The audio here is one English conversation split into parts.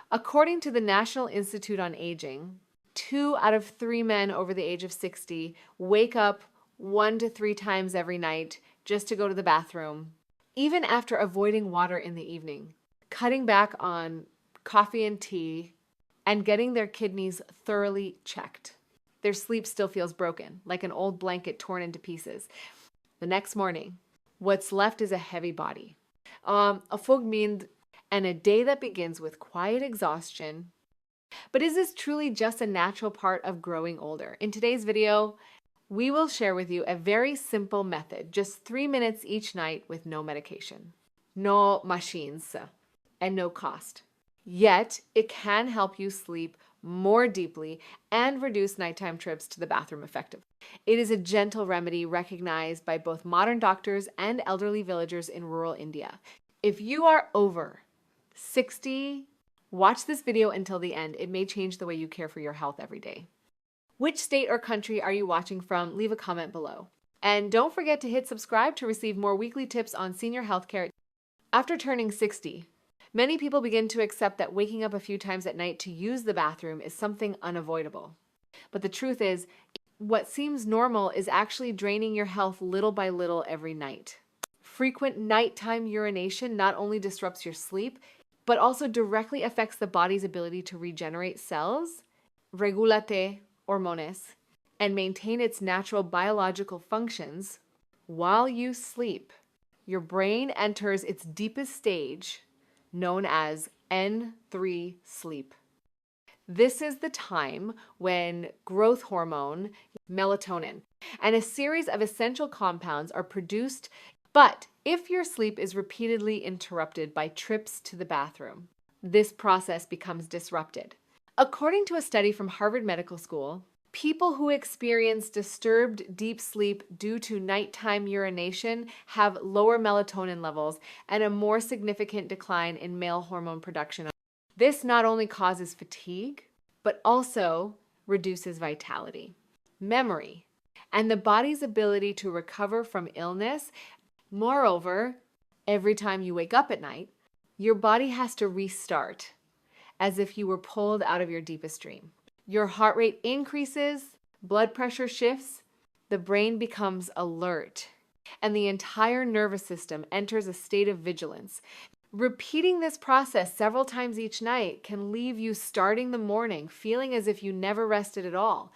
According to the National Institute on Aging, 2 out of 3 men over the age of 60 wake up 1 to 3 times every night just to go to the bathroom, even after avoiding water in the evening, cutting back on coffee and tea, and getting their kidneys thoroughly checked. Their sleep still feels broken, like an old blanket torn into pieces. The next morning, what's left is a heavy body, a fogmind, and a day that begins with quiet exhaustion. But is this truly just a natural part of growing older? In today's video, we will share with you a very simple method, just 3 minutes each night with no medication, no machines, and no cost. Yet, it can help you sleep more deeply and reduce nighttime trips to the bathroom effectively. It is a gentle remedy recognized by both modern doctors and elderly villagers in rural India. If you are over 60, watch this video until the end. It may change the way you care for your health every day. Which state or country are you watching from? Leave a comment below. And don't forget to hit subscribe to receive more weekly tips on senior healthcare. After turning 60, many people begin to accept that waking up a few times at night to use the bathroom is something unavoidable. But the truth is, what seems normal is actually draining your health little by little every night. Frequent nighttime urination not only disrupts your sleep, but also directly affects the body's ability to regenerate cells, regulate hormones, and maintain its natural biological functions. While you sleep, your brain enters its deepest stage, known as N3 sleep. This is the time when growth hormone, melatonin, and a series of essential compounds are produced. But if your sleep is repeatedly interrupted by trips to the bathroom, this process becomes disrupted. According to a study from Harvard Medical School, people who experience disturbed deep sleep due to nighttime urination have lower melatonin levels and a more significant decline in male hormone production. This not only causes fatigue, but also reduces vitality, memory, and the body's ability to recover from illness. Moreover, every time you wake up at night, your body has to restart as if you were pulled out of your deepest dream. Your heart rate increases, blood pressure shifts, the brain becomes alert, and the entire nervous system enters a state of vigilance. Repeating this process several times each night can leave you starting the morning feeling as if you never rested at all.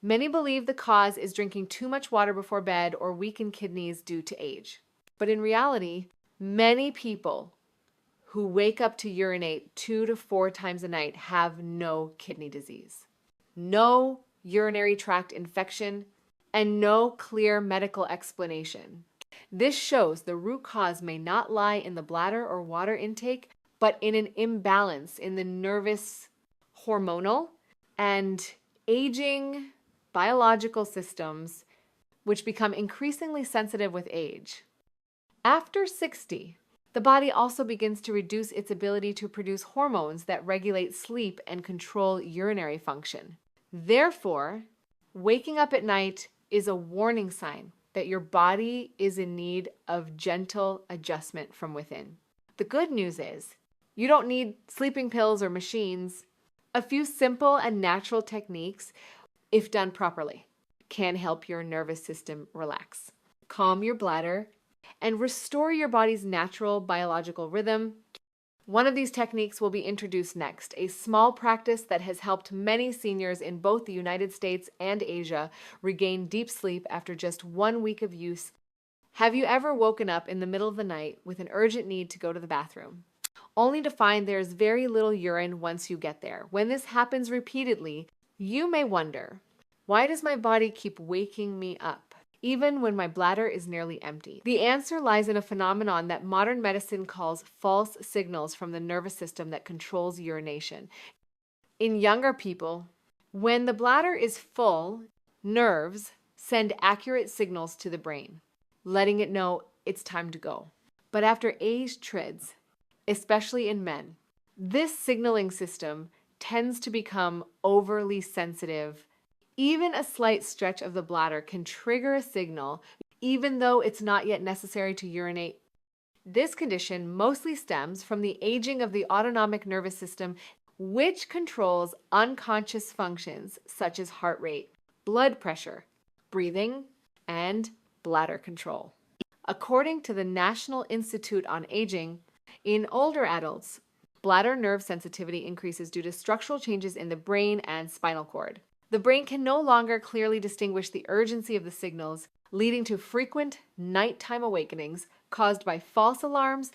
Many believe the cause is drinking too much water before bed or weakened kidneys due to age. But in reality, many people who wake up to urinate 2 to 4 times a night have no kidney disease, no urinary tract infection, and no clear medical explanation. This shows the root cause may not lie in the bladder or water intake, but in an imbalance in the nervous, hormonal, and aging biological systems, which become increasingly sensitive with age. After 60, the body also begins to reduce its ability to produce hormones that regulate sleep and control urinary function. Therefore, waking up at night is a warning sign that your body is in need of gentle adjustment from within. The good news is, you don't need sleeping pills or machines. A few simple and natural techniques, if done properly, can help your nervous system relax, calm your bladder, and restore your body's natural biological rhythm. One of these techniques will be introduced next, a small practice that has helped many seniors in both the United States and Asia regain deep sleep after just 1 week of use. Have you ever woken up in the middle of the night with an urgent need to go to the bathroom, only to find there's very little urine once you get there? When this happens repeatedly, you may wonder, why does my body keep waking me up, even when my bladder is nearly empty? The answer lies in a phenomenon that modern medicine calls false signals from the nervous system that controls urination. In younger people, when the bladder is full, nerves send accurate signals to the brain, letting it know it's time to go. But after age treads, especially in men, this signaling system tends to become overly sensitive. Even a slight stretch of the bladder can trigger a signal, even though it's not yet necessary to urinate. This condition mostly stems from the aging of the autonomic nervous system, which controls unconscious functions such as heart rate, blood pressure, breathing, and bladder control. According to the National Institute on Aging, in older adults, bladder nerve sensitivity increases due to structural changes in the brain and spinal cord. The brain can no longer clearly distinguish the urgency of the signals, leading to frequent nighttime awakenings caused by false alarms.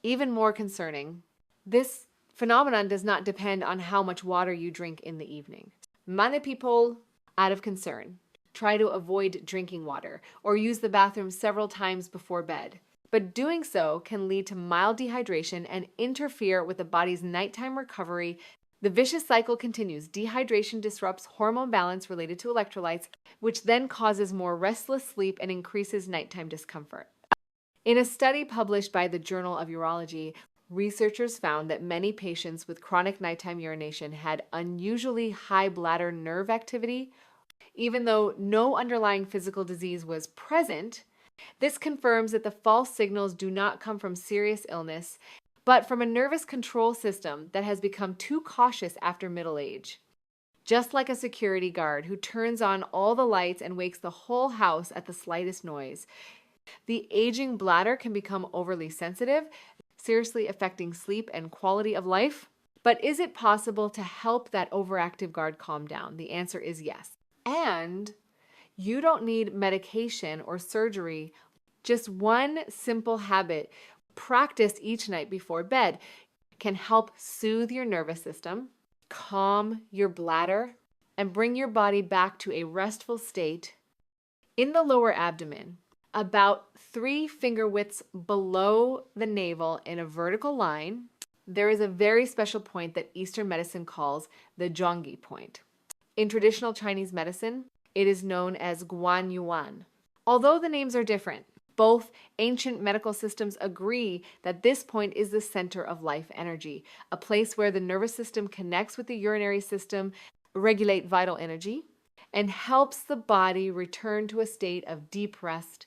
Even more concerning, this phenomenon does not depend on how much water you drink in the evening. Many people, out of concern, try to avoid drinking water or use the bathroom several times before bed. But doing so can lead to mild dehydration and interfere with the body's nighttime recovery. The vicious cycle continues. Dehydration disrupts hormone balance related to electrolytes, which then causes more restless sleep and increases nighttime discomfort. In a study published by the Journal of Urology, researchers found that many patients with chronic nighttime urination had unusually high bladder nerve activity. Even though no underlying physical disease was present, this confirms that the false signals do not come from serious illness, but from a nervous control system that has become too cautious after middle age. Just like a security guard who turns on all the lights and wakes the whole house at the slightest noise, the aging bladder can become overly sensitive, seriously affecting sleep and quality of life. But is it possible to help that overactive guard calm down? The answer is yes. And you don't need medication or surgery. Just one simple habit practiced each night before bed can help soothe your nervous system, calm your bladder, and bring your body back to a restful state. In the lower abdomen, about 3 finger widths below the navel in a vertical line, there is a very special point that Eastern medicine calls the Zhongyi point. In traditional Chinese medicine, it is known as Guanyuan. Although the names are different, both ancient medical systems agree that this point is the center of life energy, a place where the nervous system connects with the urinary system, regulate vital energy, and helps the body return to a state of deep rest.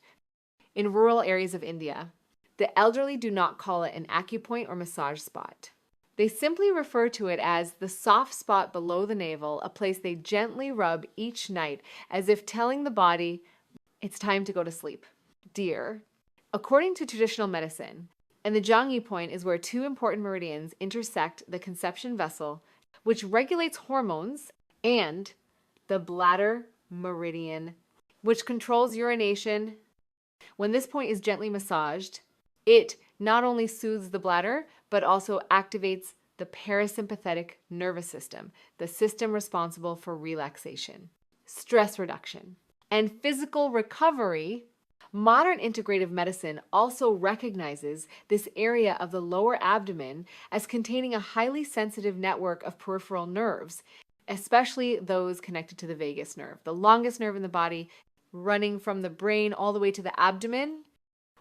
In rural areas of India, the elderly do not call it an acupoint or massage spot. They simply refer to it as the soft spot below the navel, a place they gently rub each night as if telling the body, it's time to go to sleep, dear. According to traditional medicine, and the Zhongyi point is where 2 important meridians intersect the conception vessel, which regulates hormones, and the bladder meridian, which controls urination. When this point is gently massaged, it not only soothes the bladder, but also activates the parasympathetic nervous system, the system responsible for relaxation, stress reduction, and physical recovery. Modern integrative medicine also recognizes this area of the lower abdomen as containing a highly sensitive network of peripheral nerves, especially those connected to the vagus nerve, the longest nerve in the body, running from the brain all the way to the abdomen.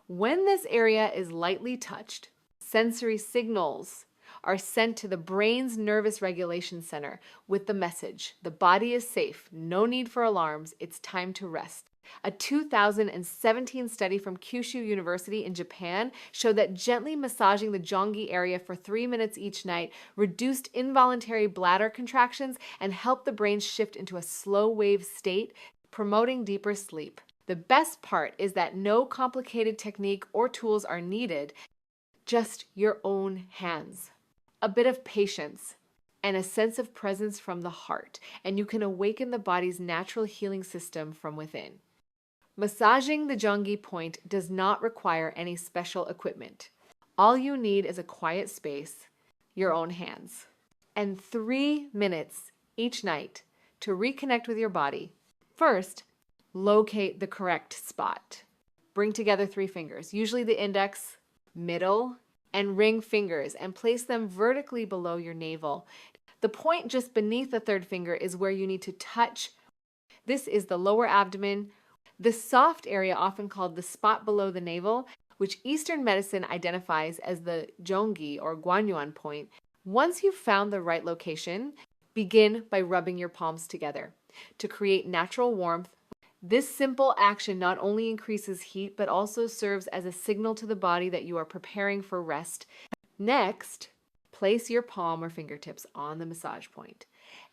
When this area is lightly touched, sensory signals are sent to the brain's nervous regulation center with the message, the body is safe, no need for alarms, it's time to rest. A 2017 study from Kyushu University in Japan showed that gently massaging the Zhongyi area for 3 minutes each night reduced involuntary bladder contractions and helped the brain shift into a slow wave state, promoting deeper sleep. The best part is that no complicated technique or tools are needed, just your own hands, a bit of patience, and a sense of presence from the heart, and you can awaken the body's natural healing system from within. Massaging the Zhongyi point does not require any special equipment. All you need is a quiet space, your own hands, and 3 minutes each night to reconnect with your body. First, locate the correct spot. Bring together 3 fingers, usually the index, middle, and ring fingers, and place them vertically below your navel. The point just beneath the 3rd finger is where you need to touch. This is the lower abdomen, the soft area often called the spot below the navel, which Eastern medicine identifies as the Zhongyi or Guanyuan point. Once you've found the right location, begin by rubbing your palms together to create natural warmth. This simple action not only increases heat, but also serves as a signal to the body that you are preparing for rest. Next, Place your palm or fingertips on the massage point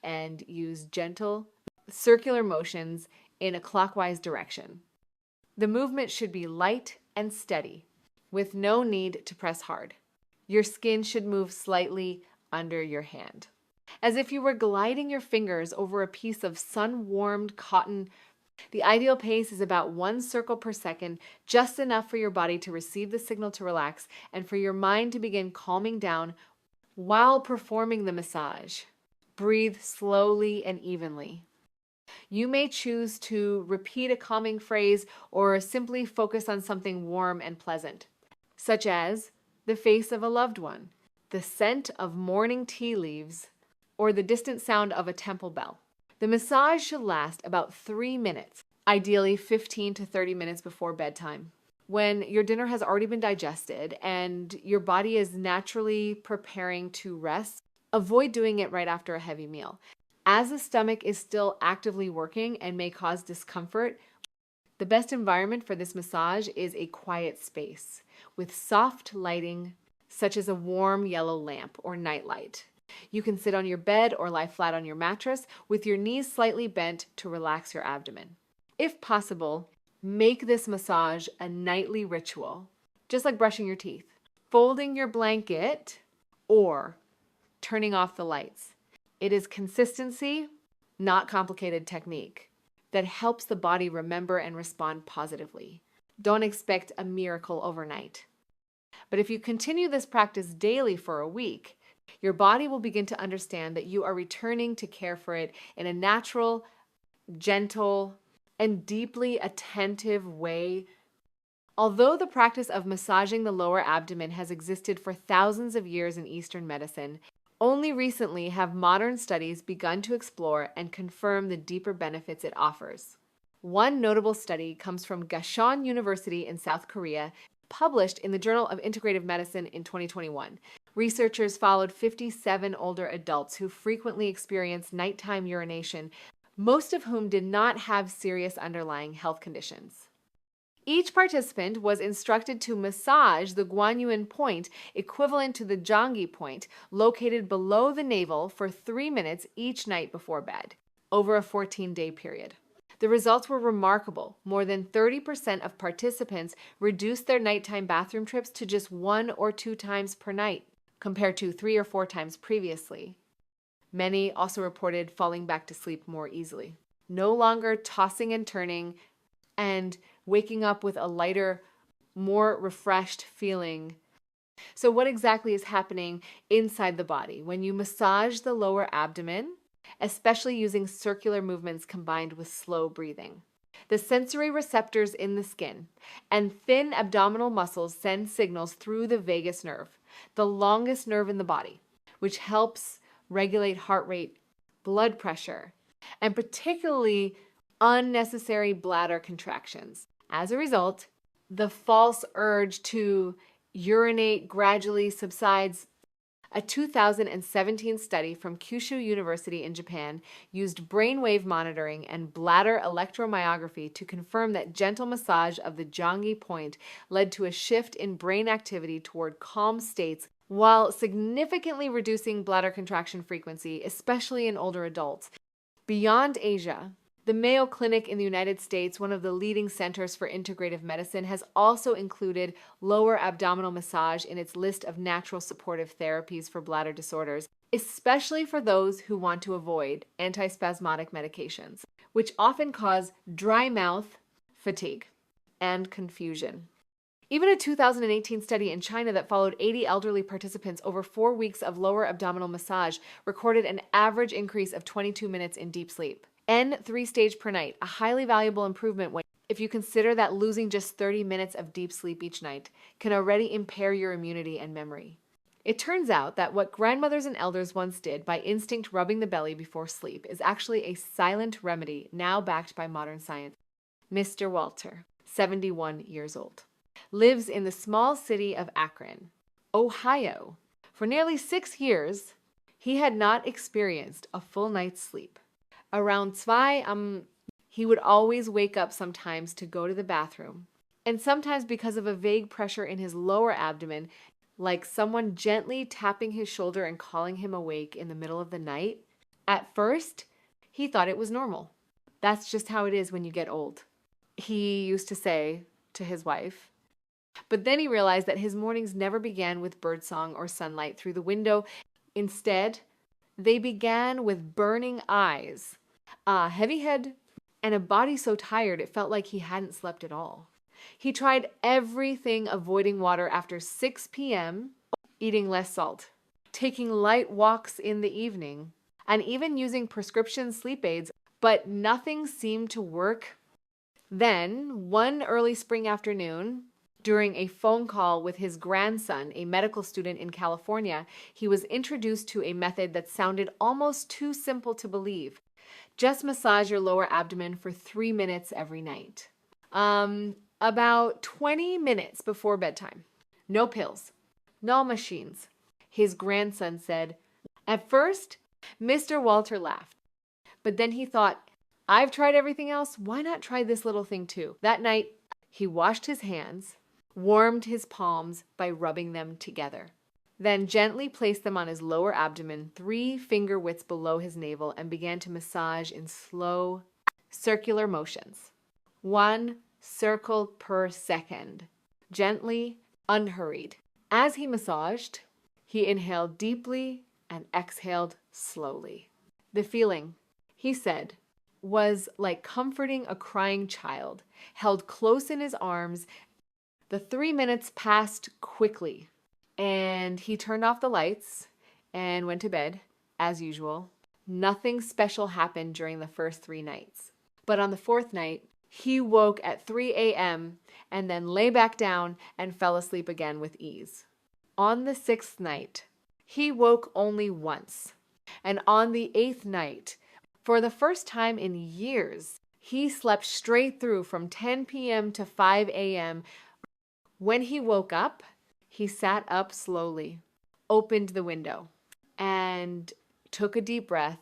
and use gentle circular motions in a clockwise direction. The movement should be light and steady, with no need to press hard. Your skin should move slightly under your hand, as if you were gliding your fingers over a piece of sun-warmed cotton. The ideal pace is about 1 circle per second, just enough for your body to receive the signal to relax and for your mind to begin calming down while performing the massage. Breathe slowly and evenly. You may choose to repeat a calming phrase or simply focus on something warm and pleasant, such as the face of a loved one, the scent of morning tea leaves, or the distant sound of a temple bell. The massage should last about 3 minutes, ideally 15 to 30 minutes before bedtime. When your dinner has already been digested and your body is naturally preparing to rest, avoid doing it right after a heavy meal. As the stomach is still actively working and may cause discomfort, the best environment for this massage is a quiet space with soft lighting, such as a warm yellow lamp or nightlight. You can sit on your bed or lie flat on your mattress with your knees slightly bent to relax your abdomen. If possible, make this massage a nightly ritual, just like brushing your teeth, folding your blanket, or turning off the lights. It is consistency, not complicated technique, that helps the body remember and respond positively. Don't expect a miracle overnight. But if you continue this practice daily for a week, your body will begin to understand that you are returning to care for it in a natural, gentle, and deeply attentive way. Although the practice of massaging the lower abdomen has existed for thousands of years in Eastern medicine, only recently have modern studies begun to explore and confirm the deeper benefits it offers. One notable study comes from Gashon University in South Korea, published in the Journal of Integrative Medicine in 2021. Researchers followed 57 older adults who frequently experienced nighttime urination, most of whom did not have serious underlying health conditions. Each participant was instructed to massage the guanyuan point, equivalent to the zhangyi point, located below the navel for 3 minutes each night before bed, over a 14-day period. The results were remarkable. More than 30% of participants reduced their nighttime bathroom trips to just 1 or 2 times per night, compared to 3 or 4 times previously. Many also reported falling back to sleep more easily, no longer tossing and turning, and waking up with a lighter, more refreshed feeling. So what exactly is happening inside the body when you massage the lower abdomen, especially using circular movements combined with slow breathing? The sensory receptors in the skin and thin abdominal muscles send signals through the vagus nerve, the longest nerve in the body, which helps regulate heart rate, blood pressure, and particularly unnecessary bladder contractions. As a result, the false urge to urinate gradually subsides. A 2017 study from Kyushu University in Japan used brainwave monitoring and bladder electromyography to confirm that gentle massage of the zhangyi point led to a shift in brain activity toward calm states while significantly reducing bladder contraction frequency, especially in older adults. Beyond Asia, the Mayo Clinic in the United States, one of the leading centers for integrative medicine, has also included lower abdominal massage in its list of natural supportive therapies for bladder disorders, especially for those who want to avoid antispasmodic medications, which often cause dry mouth, fatigue, and confusion. Even a 2018 study in China that followed 80 elderly participants over 4 weeks of lower abdominal massage recorded an average increase of 22 minutes in deep sleep. N3 stage per night, a highly valuable improvement if you consider that losing just 30 minutes of deep sleep each night can already impair your immunity and memory. It turns out that what grandmothers and elders once did by instinct rubbing the belly before sleep is actually a silent remedy now backed by modern science. Mr. Walter, 71 years old, lives in the small city of Akron, Ohio. For nearly 6 years, he had not experienced a full night's sleep. Around 2, he would always wake up sometimes to go to the bathroom. And sometimes because of a vague pressure in his lower abdomen, like someone gently tapping his shoulder and calling him awake in the middle of the night. At first, he thought it was normal. That's just how it is when you get old, he used to say to his wife. But then he realized that his mornings never began with birdsong or sunlight through the window. Instead, they began with burning eyes, a heavy head, and a body so tired it felt like he hadn't slept at all. He tried everything, avoiding water after 6 p.m., eating less salt, taking light walks in the evening, and even using prescription sleep aids, but nothing seemed to work. Then, one early spring afternoon, during a phone call with his grandson, a medical student in California, he was introduced to a method that sounded almost too simple to believe. Just massage your lower abdomen for 3 minutes every night. About 20 minutes before bedtime. No pills, no machines, his grandson said. At first, Mr. Walter laughed, but then he thought, I've tried everything else. Why not try this little thing too? That night, he washed his hands, warmed his palms by rubbing them together, then gently placed them on his lower abdomen, 3 finger widths below his navel, and began to massage in slow, circular motions. 1 circle per second, gently, unhurried. As he massaged, he inhaled deeply and exhaled slowly. The feeling, he said, was like comforting a crying child, held close in his arms. The 3 minutes passed quickly, and he turned off the lights and went to bed, as usual. Nothing special happened during the first 3 nights. But on the 4th night, he woke at 3 a.m. and then lay back down and fell asleep again with ease. On the 6th night, he woke only once. And on the 8th night, for the first time in years, he slept straight through from 10 p.m. to 5 a.m. When he woke up, he sat up slowly, opened the window, and took a deep breath.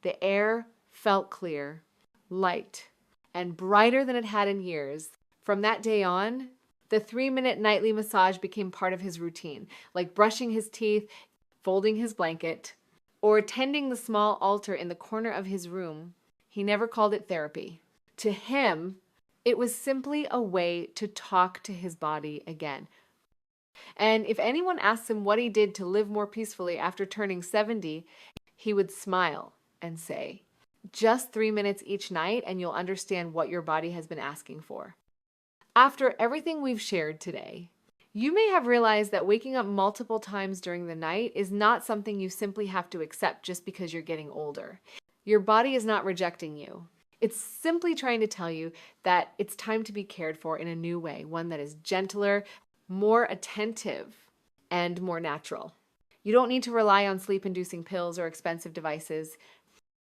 The air felt clear, light, and brighter than it had in years. From that day on, the 3-minute nightly massage became part of his routine, like brushing his teeth, folding his blanket, or tending the small altar in the corner of his room. He never called it therapy. To him, it was simply a way to talk to his body again. And if anyone asks him what he did to live more peacefully after turning 70, he would smile and say, just 3 minutes each night and you'll understand what your body has been asking for. After everything we've shared today, you may have realized that waking up multiple times during the night is not something you simply have to accept just because you're getting older. Your body is not rejecting you. It's simply trying to tell you that it's time to be cared for in a new way, one that is gentler, more attentive, and more natural. You don't need to rely on sleep-inducing pills or expensive devices.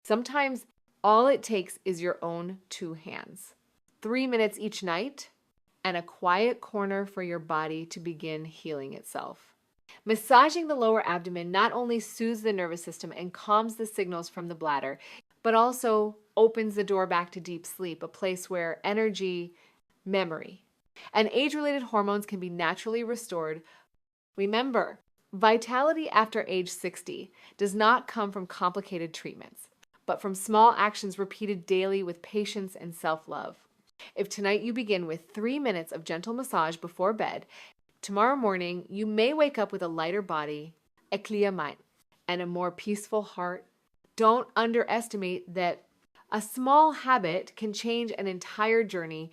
Sometimes all it takes is your own 2 hands, 3 minutes each night, and a quiet corner for your body to begin healing itself. Massaging the lower abdomen not only soothes the nervous system and calms the signals from the bladder, but also opens the door back to deep sleep, a place where energy, memory, and age-related hormones can be naturally restored. Remember, vitality after age 60 does not come from complicated treatments, but from small actions repeated daily with patience and self-love. If tonight you begin with 3 minutes of gentle massage before bed, tomorrow morning you may wake up with a lighter body, a clear mind, and a more peaceful heart. Don't underestimate that a small habit can change an entire journey.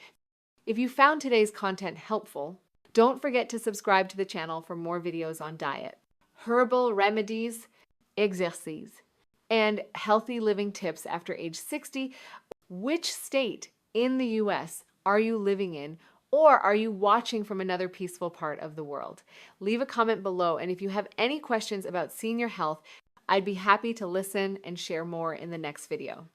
If you found today's content helpful, don't forget to subscribe to the channel for more videos on diet, herbal remedies, exercises, and healthy living tips after age 60. Which state in the US are you living in, or are you watching from another peaceful part of the world? Leave a comment below, and if you have any questions about senior health, I'd be happy to listen and share more in the next video.